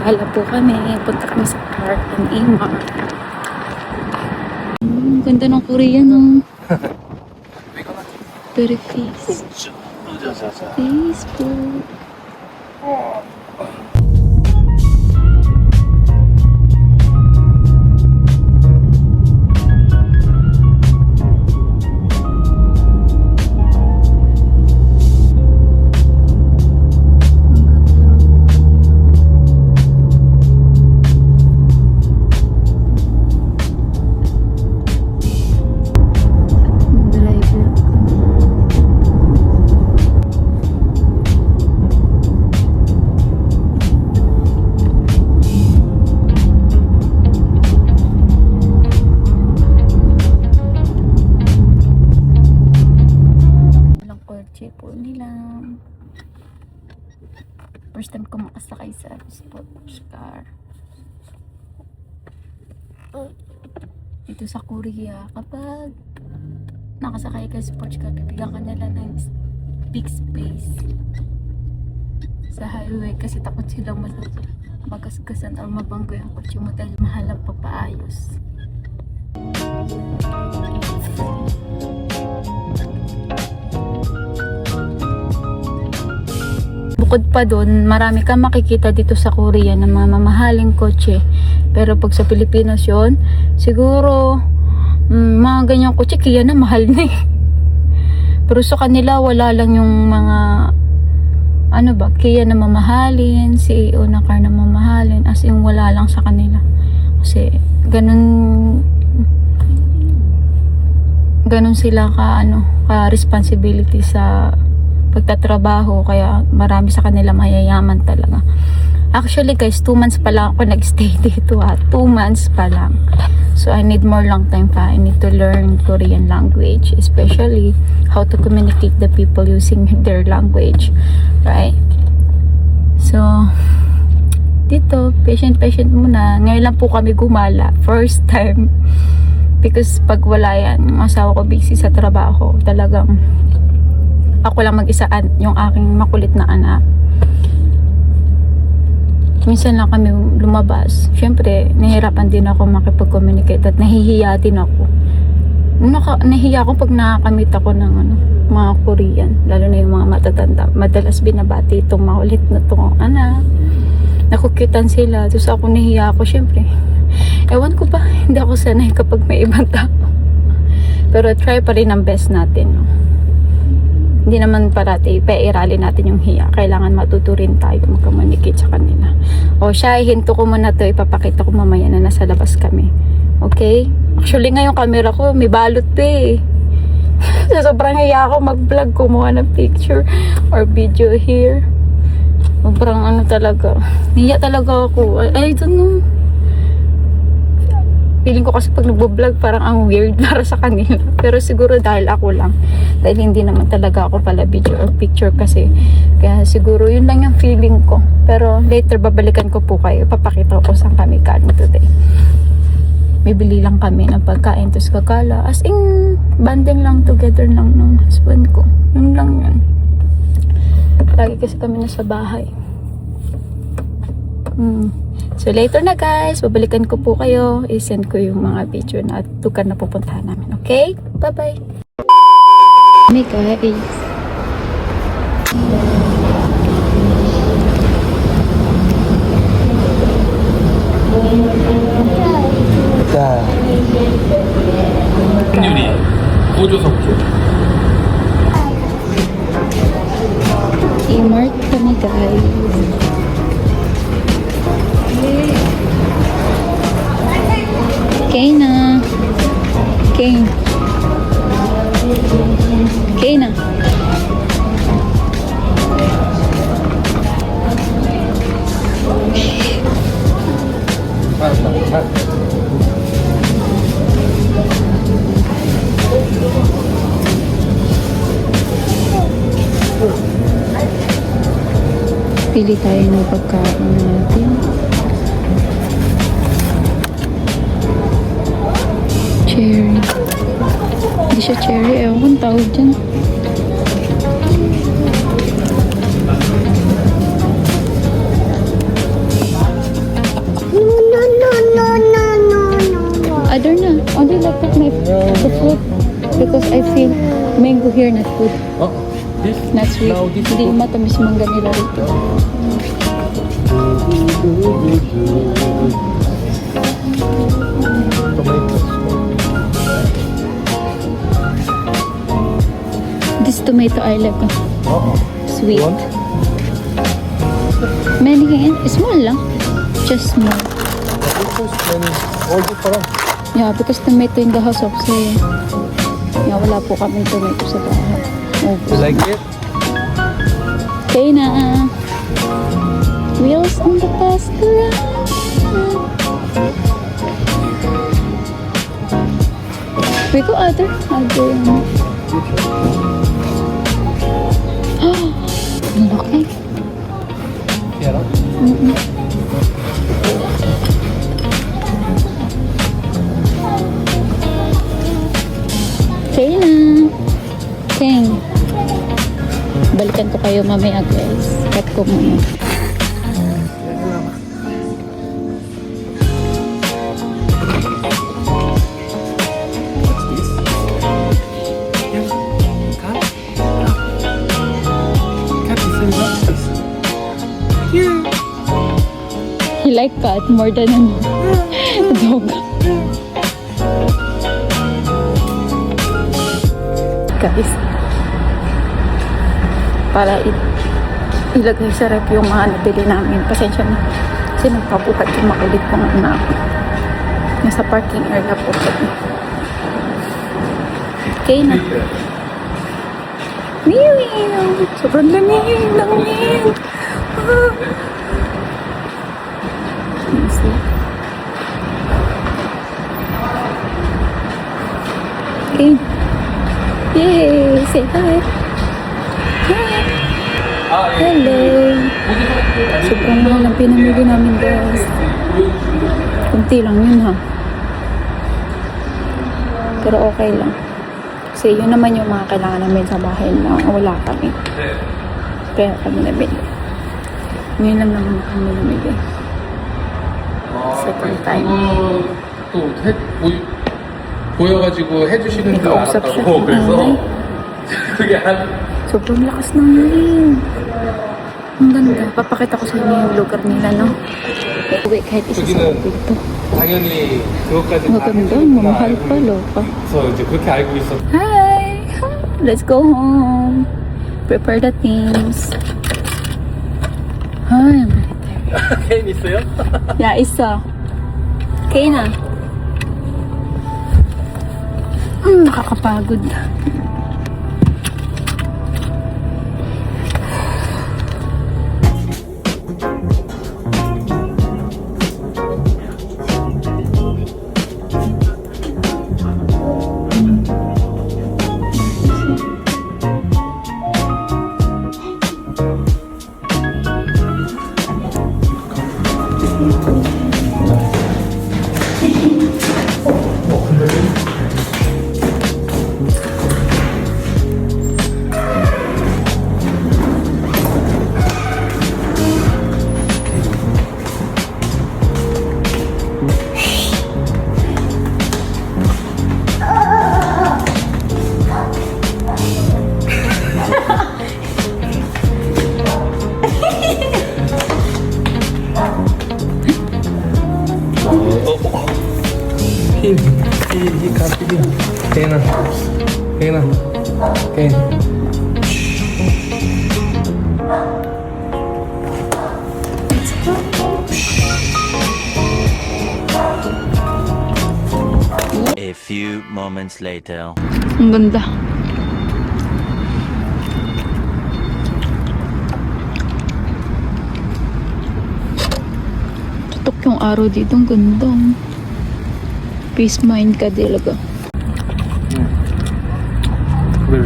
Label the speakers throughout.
Speaker 1: gala po kami. Punta kami sa park and Amar. Ganda ng Korean, no? Very peace. Peaceful. Po nila. First time ko makasakay sa sports car. Dito sa Korea, kapag nakasakay ka sa sports car, bibigyan ka nila ng big space sa highway kasi takot silang magasgasan o mabanggo yung kotse mo dahil mahal ang papaayos. Bukod pa doon, marami kang makikita dito sa Korea ng mga mamahaling kotse. Pero pag sa Pilipinas yun, siguro mga ganyang kotse, kaya na mahal na eh. Pero sa kanila, wala lang yung mga ano ba, kaya na mamahalin, CEO na car na mamahalin, as in wala lang sa kanila. Kasi ganun sila ka responsibility sa pagtatrabaho, kaya marami sa kanila mayayaman talaga. Actually guys, 2 months pa lang ako nag-stay dito 2 months pa lang. So I need more long time pa. I need to learn Korean language, especially how to communicate the people using their language, right? So dito, patient muna. Ngayon lang po kami gumala, first time, because pag wala yan, yung asawa ko busy sa trabaho, talagang ako lang mag-isaan yung aking makulit na anak. Minsan lang kami lumabas. Siyempre, nahihirapan din ako makipag-communicate at nahihiya din ako. Nahihiya ako pag nakakamit ako ng mga Korean, lalo na yung mga matatanda. Madalas binabati itong makulit na itong anak. Nakukyutan sila. Tapos ako nahihiya ako, siyempre. Ewan ko ba, hindi ako sanay kapag may ibang tao. Pero try pa rin ang best natin, no? Hindi naman parati pairali natin yung hiya. Kailangan matuto rin tayo mag-communicate sa kanila. O siya, hinto ko muna to, ipapakita ko mamaya na nasa labas kami. Okay? Actually ngayon camera ko may balot pa eh. So, sobrang hiya ako mag-vlog, kumuha ng picture or video here. Sobrang talaga. Hiya talaga ako. I don't know. Feeling ko kasi pag nagbo-vlog parang ang weird para sa kanila. Pero siguro dahil ako lang. Dahil hindi naman talaga ako pala video or picture kasi. Kaya siguro yun lang yung feeling ko. Pero later babalikan ko po kayo. Papakita ko saan kami kanin today. Bibili lang kami ng pagkain. Tapos kagala. As in, banding lang together lang ng husband ko. Yun lang yun. Lagi kasi kami nasa bahay. So later na guys, babalikan ko po kayo. I-send ko yung mga video na at lugar na pupuntahan namin. Okay? Bye-bye! Hey guys!
Speaker 2: 요리 보조석조
Speaker 1: I-mark kami guys. Okay na. Okay. Okay na. Pili tayo ng pagkain natin. Cherry. Hindi siya cherry. Ewan kung tawag dyan. mango here not good.
Speaker 2: Oh, this?
Speaker 1: Not sweet.
Speaker 2: Now this
Speaker 1: Hindi matamis mangga nila rito. This tomato I like. Sweet.
Speaker 2: Want?
Speaker 1: Many small lang. Just small.
Speaker 2: All different.
Speaker 1: Yeah, because tomato in the house of say. Yeah, wala po kaming tomato sa bahay.
Speaker 2: You
Speaker 1: Ubus.
Speaker 2: like it?
Speaker 1: Okay na. Wheels on the bus to run. We go other. Ang laki.
Speaker 2: Yeah.
Speaker 1: Okay na. King. Balikan ko kayo mamaya guys. Cut ko muna. He like cat more than dog. Guys, para ilagay sa rep yung mga nabili namin. Pasensya na. Kasi nagpabuhat yung makulit kong anak. Nasa parking area po. Okay na. Meow! Sobrang lamig! Lamig! Ah! Easy. Okay. Yay! Say hi! Hi! Hello! Sobrang mahal ang pinamili namin guys. Kunti lang yun ha. Pero okay lang. Kasi yun naman yung mga kailangan namin sa bahay na wala kami. Kaya kami nabili. Ngayon lang naman kami nabili. Second time.
Speaker 2: 또 보여가지고 해주시는 줄
Speaker 1: Nakausap siya.
Speaker 2: 알았다고 그래서 그게 한
Speaker 1: Sobrang lakas ng hangin. Ang ganda. Papakita ko sa inyo yung lugar nila, no? Uwi kahit isa sa
Speaker 2: 저기는
Speaker 1: dito.
Speaker 2: 당연히 그것까지 다
Speaker 1: Maganda.
Speaker 2: 해주는구나.
Speaker 1: Mamahal pa, loka.
Speaker 2: 그래서 이제 그렇게 알고 있었.
Speaker 1: Hi! Let's go home. Prepare the things. Hi, I'm very tired.
Speaker 2: 게임 있어요?
Speaker 1: Yeah, isa. Okay na. Nakakapagod.
Speaker 2: 이 가스비 개나 개나 개
Speaker 3: A few moments later.
Speaker 1: Ang ganda. Tutok yung araw dito. Ang ganda. Peace mind ka talaga.
Speaker 2: 왜?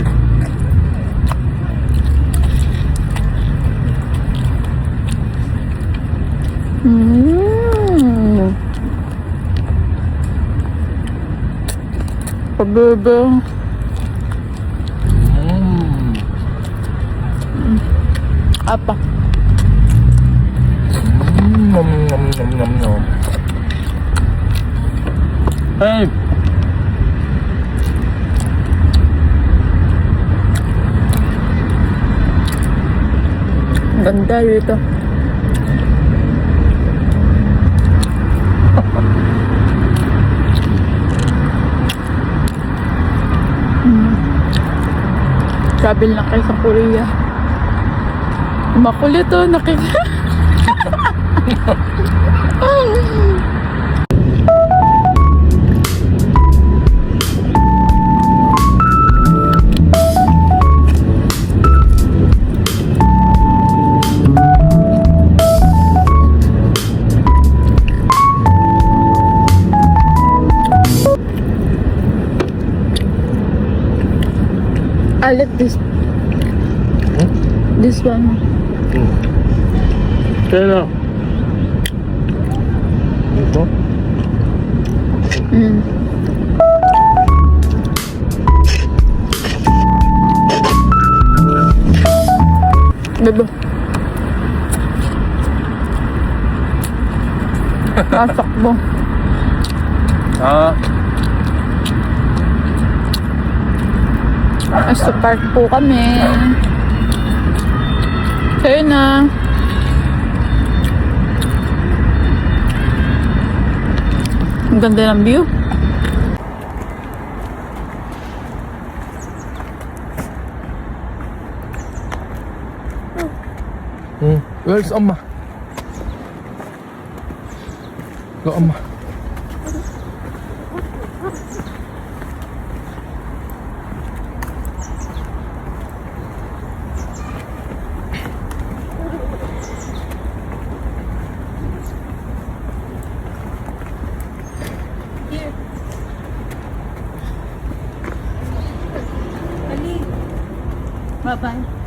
Speaker 1: Pabebe. Apa?
Speaker 2: 냠냠냠냠냠. 에이.
Speaker 1: Ganda dito. Travel na kayo sa Korea. Makulit oh, I like this. This one.
Speaker 2: Kaya na. Ito?
Speaker 1: Mm. Bebe. Nasakbo.
Speaker 2: Ah.
Speaker 1: Sa park po kami. Kaya na. Ang ganda ng view.
Speaker 2: Where's Amma? Go, Amma.
Speaker 1: Bye-bye.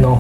Speaker 2: No.